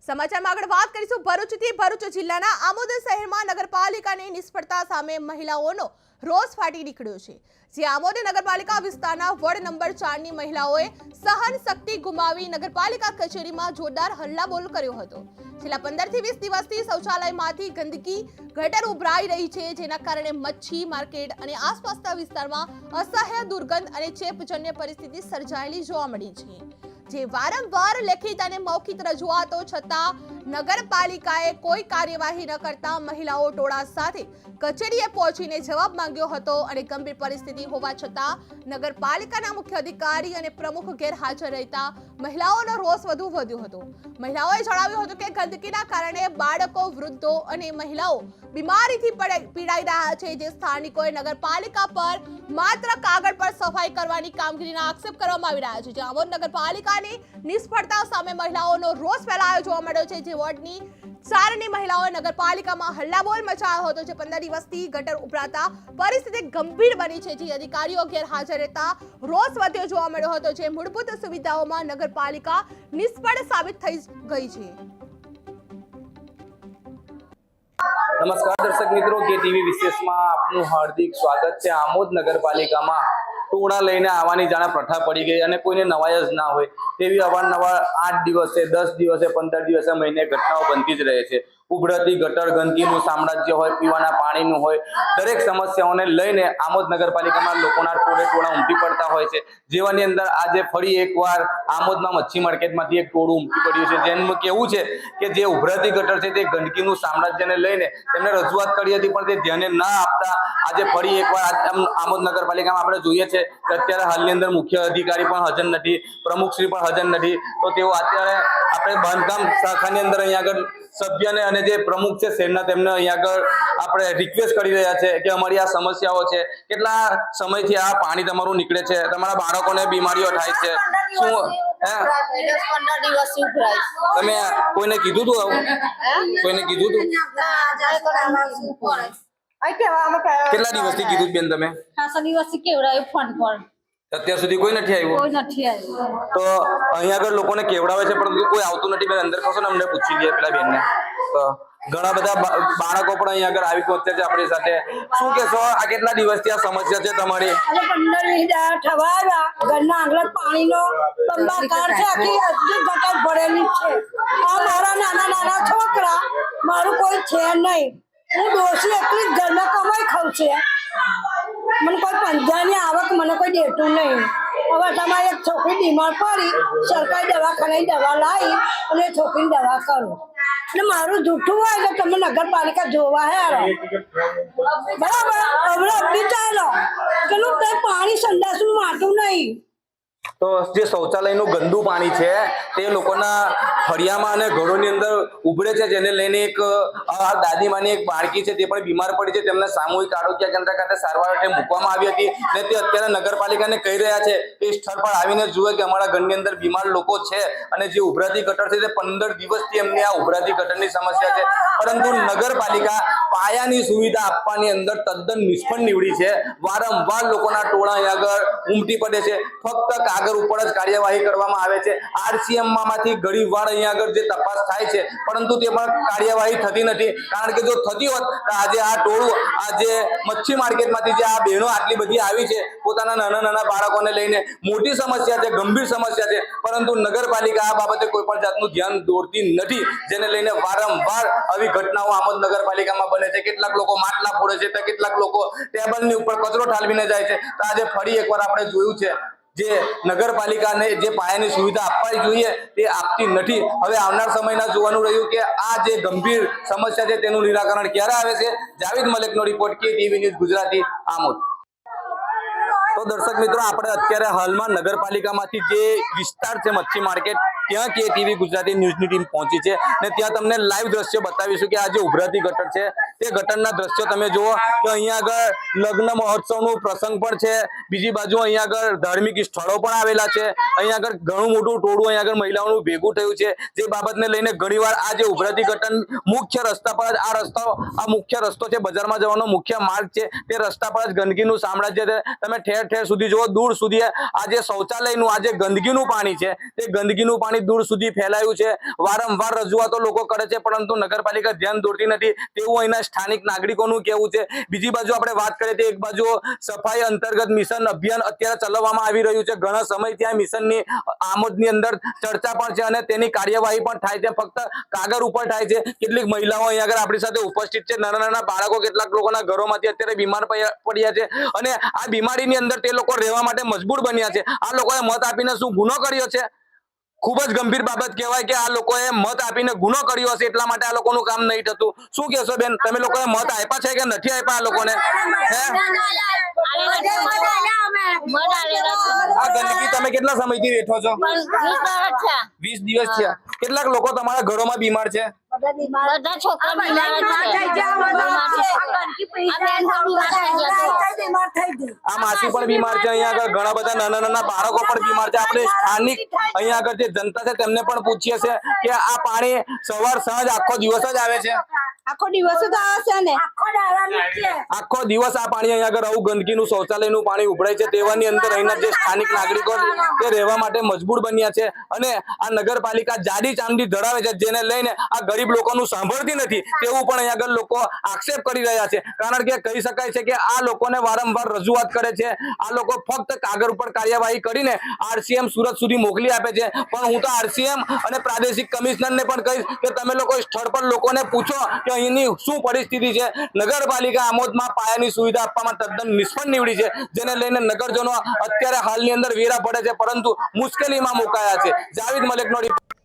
સમાચારમાં આગળ વાત કરીશું ભરૂચથી। ભરૂચ જિલ્લાના આમોદ શહેરમાં નગરપાલિકાની નિષ્ફળતા સામે મહિલાઓનો રોષ ફાટી નીકળ્યો છે। જે આમોદ નગરપાલિકા વિસ્તારના વોર્ડ નંબર 4 ની મહિલાઓએ સહન શક્તિ ગુમાવી નગરપાલિકા કચેરીમાં જોરદાર હલ્લાબોલ કર્યો હતો। છેલ્લા 15 થી 20 દિવસથી શૌચાલયમાંથી ગંદકી ગટર ઉભરાઈ રહી છે, જેના કારણે મચ્છી માર્કેટ અને આસપાસના વિસ્તારમાં અસહ્ય દુર્ગંધ અને ચેપજન્ય પરિસ્થિતિ સર્જાયેલી જોવા મળી છે। જે વારંવાર લેખિત અને મૌખિક રજૂઆતો છતાં નગરપાલિકાએ કોઈ કાર્યવાહી ન કરતા મહિલાઓ ટોળા સાથે કચેરીએ પહોંચીને જવાબ માંગ્યો હતો અને ગંભીર પરિસ્થિતિ હોવા છતાં નગરપાલિકાના મુખ્ય અધિકારી અને પ્રમુખ ગેરહાજર રહેતા મહિલાઓનો રોષ વધુ વધ્યો હતો। મહિલાઓએ જણાવ્યું હતું કે ગંદકીના કારણે બાળકો, વૃદ્ધો અને મહિલાઓ બીમારીથી પીડાઈ રહ્યા છે। જે સ્થાનિકોએ નગરપાલિકા પર માત્ર કાગળ પર સફાઈ કરવાની કામગીરીના આક્ષેપ કરવામાં આવી રહ્યા છે। જે આમોદ નગરપાલિકાની નિષ્ફળતા સામે મહિલાઓનો રોષ ફેલાયો જોવા મળ્યો છે। જે વોર્ડની 4 ની મહિલાઓએ નગરપાલિકામાં હલ્લાબોલ મચાવ્યો હતો। જે 15 દિવસથી ગટર ઉભરાતા પરિસ્થિતિ ગંભીર બની છે। જે અધિકારીઓ ગેરહાજર રહેતા રોષ વધ્યો જોવા મળ્યો હતો। જે મૂળભૂત સુવિધાઓમાં નગરપાલિકા નિષ્ફળ સાબિત થઈ ગઈ છે। नमस्कार दर्शक मित्रों, के टीवी विशेष में आपનું हार्दिक स्वागत है। आमोद नगरपालिकाમાં ટોળા લઈને આવવાની જાણે પ્રથા પડી ગઈ અને કોઈને નવાઈ જ ના હોય તેવી અવારનવાર 8 દિવસે 10 દિવસે 15 દિવસે મહિને ઘટનાઓ બનતી જ રહે છે। ઉભરતી ગટર, ગંદકીનું સામ્રાજ્ય હોય, પીવાના પાણીનું હોય, દરેક સમસ્યાઓને લઈને આમોદ નગરપાલિકામાં લોકોના ટોળા ઉમટી પડતા હોય છે। જેવાની અંદર આજે ફરી એકવાર આમોદમાં મચ્છી માર્કેટમાંથી એક ટોળું ઉમટી પડ્યું છે। જેનું કહેવું છે કે જે ઉભરતી ગટર છે તે ગંદકીનું સામ્રાજ્યને લઈને તેમને રજૂઆત કરી હતી, પણ તે ધ્યાને ના આપતા આજે ફરી એકવાર આમોદ નગરપાલિકામાં આપણે જોઈએ છે કે અત્યારે હાલની અંદર મુખ્ય અધિકારી પણ હાજર નથી, પ્રમુખશ્રી પણ હાજર નથી। તો તેઓ અત્યારે આપણે બાંધકામ શાખાની અંદર અહીંયા આગળ સભ્યને અને જે પ્રમુખ છે શહેરના તેમને અહીંયા આગળ આપણે રિક્વેસ્ટ કરી રહ્યા છે કે અમારી આ સમસ્યાઓ છે, કેટલા સમયથી આ પાણી તમારું નીકળે છે, તમારા બાળકોને બીમારીઓ થાય છે, શું તમે કોઈને કીધું તું આવું? કોઈને કીધું તું? કેટલા દિવસથી કીધું બેન તમે? અત્યાર સુધી કોઈ નથી આવ્યું? તો અહીંયા આગળ લોકોને કેવડાવે છે પરંતુ કોઈ આવતું નથી। બેન અંદર ખસો ને અમને પૂછી લઈએ પેલા બેનને। તો ઘણા બધા બાળકો પણ અહીંયા આગળ આવી પહોંચે છે આપણી સાથે। શું કહેશો, આ કેટલા દિવસથી આ સમસ્યા છે તમારી? 15 થવાયા ઘરના આંગણ પાણીનો બંબાકાર છે, આખી ગટર ભરેલી છે। આ મારા નાના છોકરા, મારું કોઈ છે નહીં, હું દોષી એટલી ઘરમાં કમાઈ ખાઉં છે, મને કોઈ પંજાની આવક મને કોઈ દેતું નહીં। હવે તમારે એક છોકરી બીમાર પડી, સરકારી દવાખાને દવા લાવી અને છોકરીની દવા કરો અને મારું જૂઠું હોય તો તમે નગરપાલિકા જોવા હેરો બરાબર। હવે અપડી ચાલો પેલું કઈ પાણી સંડાસનું માટું નહીં। તો જે શૌચાલયનું ગંદુ પાણી છે તે લોકોના ફળિયામાં અને ઘરોની અંદર ઉભરે છે, જેને લઈને એક દાદીમાની એક બાળકી છે તે પણ બીમાર પડી છે। તેમને સામૂહિક આરોગ્ય કેન્દ્ર ખાતે સારવાર માટે મૂકવામાં આવી હતી અને તે અત્યારે નગરપાલિકાને કહી રહ્યા છે કે સ્થળ પર આવીને જુએ કે અમારા ઘરની અંદર બીમાર લોકો છે અને જે ઉભરાતી ગટર છે તે 15 દિવસથી એમની આ ઉભરાતી ગટરની સમસ્યા છે, પરંતુ નગરપાલિકા પાયાની સુવિધા આપવાની અંદર તદ્દન નિષ્ફળ નીવડી છે। વારંવાર લોકોના ટોળા અહીંયા આગળ ઉમટી પડે છે, ફક્ત કાગળ ઉપર જ કાર્યવાહી કરવામાં આવે છે। RCM માંથી ઘણી વાર અહીંયા આગળ જે તપાસ થાય છે પરંતુ તે પણ કાર્યવાહી થતી નથી, કારણ કે જો થતી હોત તો આજે આ ટોળું આજે મચ્છી માર્કેટમાંથી જે આ બહેનો આટલી બધી આવી છે પોતાના નાના બાળકોને લઈને, મોટી સમસ્યા છે, ગંભીર સમસ્યા છે, પરંતુ નગરપાલિકા આ બાબતે કોઈ પણ જાતનું ધ્યાન દોરતી નથી, જેને લઈને વારંવાર આવી ઘટનાઓ આમોદ નગરપાલિકામાં બને છે। કેટલાક લોકો માટલા ફોડે છે તો કેટલાક લોકો ટેબલની ઉપર કચરો ઠાલવીને જાય છે। તો આજે ફરી એકવાર આપણે જોયું છે જે નગરપાલિકાને જે પાયાની સુવિધા આપવી જોઈએ તે આપતી નથી। હવે આવનાર સમયમાં જોવાનું રહ્યું કે આ જે ગંભીર સમસ્યા છે તેનું નિરાકરણ ક્યારે આવે છે। જાવેદ મલિકનો રિપોર્ટ, કે ટીવી ન્યૂઝ ગુજરાતી, આમોદ। તો દર્શક મિત્રો, આપણે અત્યારે હાલમાં નગરપાલિકામાંથી જે વિસ્તાર છે મચ્છી માર્કેટ, ત્યાં કે ટીવી ગુજરાતી ન્યૂઝની ટીમ પહોંચી છે અને ત્યાં તમને લાઈવ દ્રશ્ય બતાવીશું કે આ જે ઉભરાતી ગટર છે તે ગટરના દ્રશ્યો તમે જુઓ કે અહીંયા આગળ લગ્ન મહોત્સવનું પ્રસંગ પણ છે, બીજી બાજુ અહીંયા આગળ ધાર્મિક સ્થળો પણ આવેલા છે, અહીંયા આગળ ઘણું મોટું ટોળું અહીંયા આગળ મહિલાઓનું ભેગું થયું છે, જે બાબતને લઈને ઘણીવાર આ જે ઉભરાતી ગટર મુખ્ય રસ્તા પર જ આ મુખ્ય રસ્તો છે, બજારમાં જવાનો મુખ્ય માર્ગ છે, તે રસ્તા પર જ ગંદકીનું સામ્રાજ્ય છે। તમે ઠેર ઠેર સુધી જુઓ, દૂર સુધી આ જે શૌચાલયનું આ જે ગંદકીનું પાણી છે તે ગંદકીનું પાણી દૂર સુધી ફેલાયું છે। વારંવાર રજૂઆતો લોકો કરે છે પરંતુ નગરપાલિકા ધ્યાન દોરતી નથી તેવું અહીંના સ્થાનિક નાગરિકોનું કહેવું છે। બીજી બાજુ આપણે વાત કરીએ તો એક બાજુ સફાઈ અંતર્ગત મિશન અભિયાન અત્યારે ચલાવવામાં આવી રહ્યું છે, ઘણા સમયથી આ મિશનની આમોદની અંદર ચર્ચા પણ છે અને તેની કાર્યવાહી પણ થાય છે, ફક્ત કાગળ ઉપર થાય છે। કેટલીક મહિલાઓ અહીંયા આગળ આપણી સાથે ઉપસ્થિત છે, નાના નાના બાળકો કેટલાક લોકોના ઘરોમાંથી અત્યારે બીમાર પડ્યા છે અને આ બીમારીની અંદર તે લોકો રહેવા માટે મજબૂર બન્યા છે। આ લોકોએ મત આપીને શું ગુનો કર્યો છે? ખૂબ જ ગંભીર બાબત કહેવાય કે આ લોકોએ મત આપીને ગુનો કર્યો હશે એટલા માટે આ લોકોનું કામ નહીં થતું। શું કહેશો બેન, તમે લોકોએ મત આપ્યા છે કે નથી આપ્યા આ લોકોને? આ ગંદકી તમે કેટલા સમયથી વેઠો છો? 20 દિવસ થયા। કેટલાક લોકો તમારા ઘરોમાં બીમાર છે? બધા છોકરા આ માસી પણ બીમાર છે, અહીંયા આગળ ઘણા બધા નાના નાના બાળકો પણ બીમાર છે। આપણે સ્થાનિક અહીંયા આગળ જે જનતા છે તેમને પણ પૂછીએ છે કે આ પાણી સવાર સાંજ આખો દિવસ જ આવે છે? આખો દિવસ જ આવે છે ને, આખો દિવસ આ પાણી અહીંયા આગળ આવું ગંદકીનું શૌચાલયનું પાણી ઉભરાય છે, તેવાની અંદર અહીંના જે સ્થાનિક નાગરિકો તે રહેવા માટે મજબૂર બન્યા છે અને આ નગરપાલિકા જાડી ચામડી ધરાવે છે, જેને લઈને આ ગરીબ લોકોનું સાંભળતી નથી તેવું પણ અહીંયા આગળ લોકો આક્ષેપ કરી રહ્યા છે। કારણ કે કહી શકાય છે કે આ લોકોને વારંવાર રજૂઆત કરે છે, આ લોકો ફક્ત કાગળ ઉપર કાર્યવાહી કરીને RCM સુરત સુધી મોકલી આપે છે, પણ હું તો RCM અને પ્રાદેશિક કમિશનરને પણ કહીશ કે તમે લોકો સ્થળ પર લોકોને પૂછો કે અહીંની શું પરિસ્થિતિ છે। નગરપાલિકા આમોદમાં પાયાની સુવિધા આપવામાં તદ્દન નિષ્ફળ નીવડી છે, જેને લઈને નગરજનો અત્યારે હાલની અંદર વેરા પડે છે પરંતુ મુશ્કેલીમાં મુકાયા છે। જાવેદ મલિકનો રિપોર્ટ।